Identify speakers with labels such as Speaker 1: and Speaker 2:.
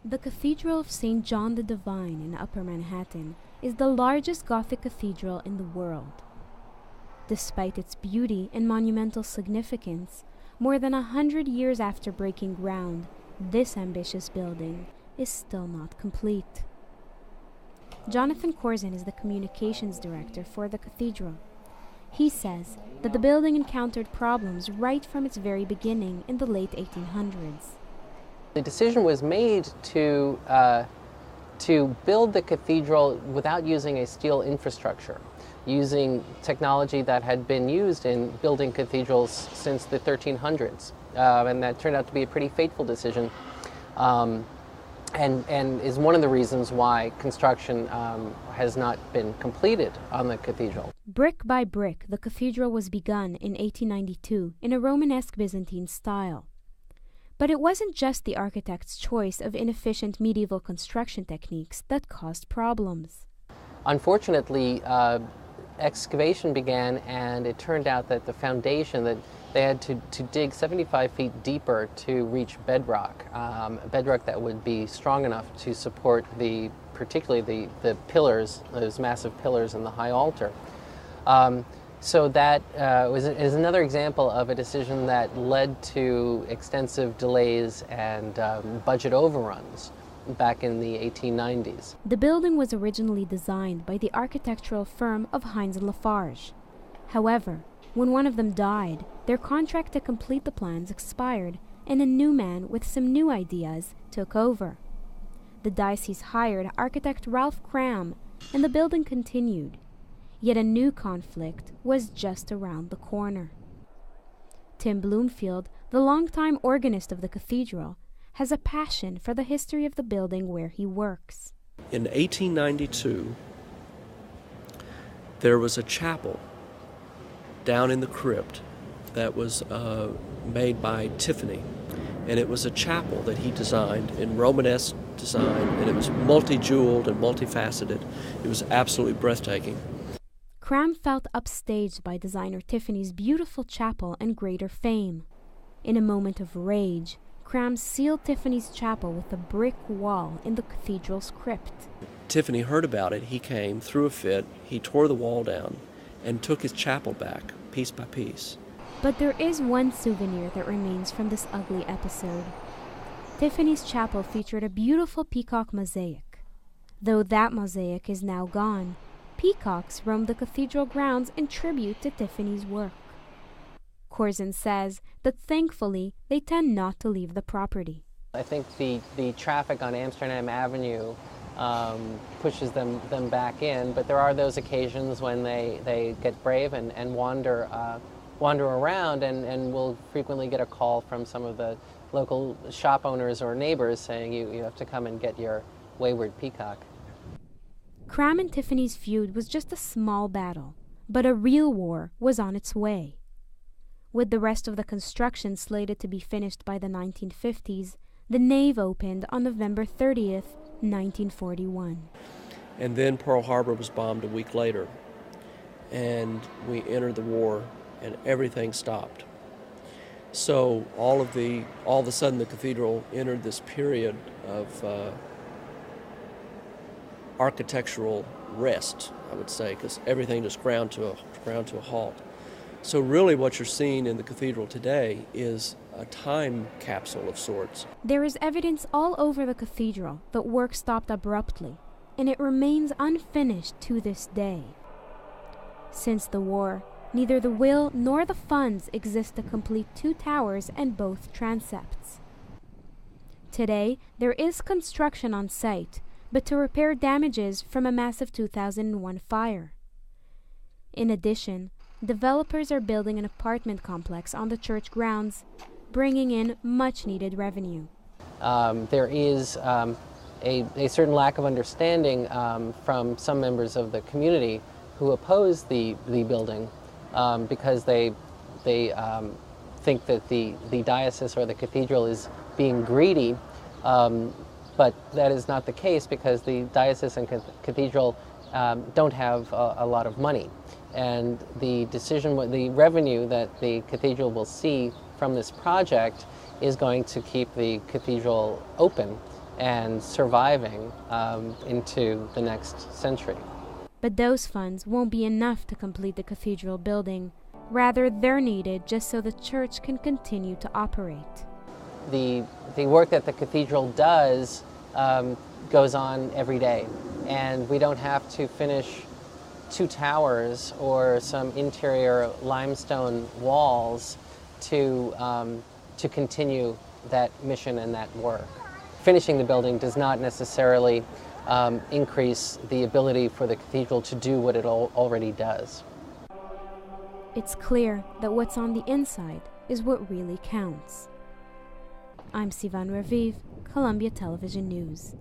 Speaker 1: The Cathedral of St. John the Divine in Upper Manhattan is the largest Gothic cathedral in the world. Despite its beauty and monumental significance, more than 100 years after breaking ground, this ambitious building is still not complete. Jonathan Corzine is the communications director for the cathedral. He says that the building encountered problems right from its very beginning in the late 1800s.
Speaker 2: The decision was made to build the cathedral without using a steel infrastructure, using technology that had been used in building cathedrals since the 1300s. And that turned out to be a pretty fateful decision, and is one of the reasons why construction has not been completed on the cathedral.
Speaker 1: Brick by brick, the cathedral was begun in 1892 in a Romanesque Byzantine style. But it wasn't just the architect's choice of inefficient medieval construction techniques that caused problems.
Speaker 2: Unfortunately, excavation began, and it turned out that the foundation, that they had to dig 75 feet deeper to reach bedrock, bedrock that would be strong enough to support particularly the pillars, those massive pillars in the high altar. So that is another example of a decision that led to extensive delays and budget overruns back in the 1890s.
Speaker 1: The building was originally designed by the architectural firm of Heinz and Lafarge. However, when one of them died, their contract to complete the plans expired, and a new man with some new ideas took over. The diocese hired architect Ralph Cram, and the building continued. Yet a new conflict was just around the corner. Tim Bloomfield, the longtime organist of the cathedral, has a passion for the history of the building where he works.
Speaker 3: In 1892, there was a chapel down in the crypt that was made by Tiffany, and it was a chapel that he designed in Romanesque design, and it was multi-jeweled and multifaceted. It was absolutely breathtaking.
Speaker 1: Cram felt upstaged by designer Tiffany's beautiful chapel and greater fame. In a moment of rage, Cram sealed Tiffany's chapel with a brick wall in the cathedral's crypt.
Speaker 3: Tiffany heard about it. He came, threw a fit, he tore the wall down, and took his chapel back, piece by piece.
Speaker 1: But there is one souvenir that remains from this ugly episode. Tiffany's chapel featured a beautiful peacock mosaic. Though that mosaic is now gone, peacocks roam the cathedral grounds in tribute to Tiffany's work. Corzine says that thankfully they tend not to leave the property.
Speaker 2: I think the traffic on Amsterdam Avenue pushes them back in, but there are those occasions when they get brave and wander around, and we'll frequently get a call from some of the local shop owners or neighbors saying you have to come and get your wayward peacock.
Speaker 1: Cram and Tiffany's feud was just a small battle, but a real war was on its way. With the rest of the construction slated to be finished by the 1950s, the nave opened on November 30th, 1941.
Speaker 3: And then Pearl Harbor was bombed a week later, and we entered the war, and everything stopped. So all of a sudden the cathedral entered this period of architectural rest, I would say, because everything just ground to a halt. So really what you're seeing in the cathedral today is a time capsule of sorts.
Speaker 1: There is evidence all over the cathedral that work stopped abruptly, and it remains unfinished to this day. Since the war, neither the will nor the funds exist to complete two towers and both transepts. Today, there is construction on site, but to repair damages from a massive 2001 fire. In addition, developers are building an apartment complex on the church grounds, bringing in much-needed revenue.
Speaker 2: There is a certain lack of understanding from some members of the community who oppose the building because they think that the diocese or the cathedral is being greedy, but that is not the case because the diocese and cathedral don't have a lot of money. And the revenue that the cathedral will see from this project is going to keep the cathedral open and surviving into the next century.
Speaker 1: But those funds won't be enough to complete the cathedral building. Rather, they're needed just so the church can continue to operate.
Speaker 2: The work that the cathedral does goes on every day, and we don't have to finish 2 towers or some interior limestone walls to continue that mission and that work. Finishing the building does not necessarily increase the ability for the cathedral to do what it already does.
Speaker 1: It's clear that what's on the inside is what really counts. I'm Sivan Raviv, Columbia Television News.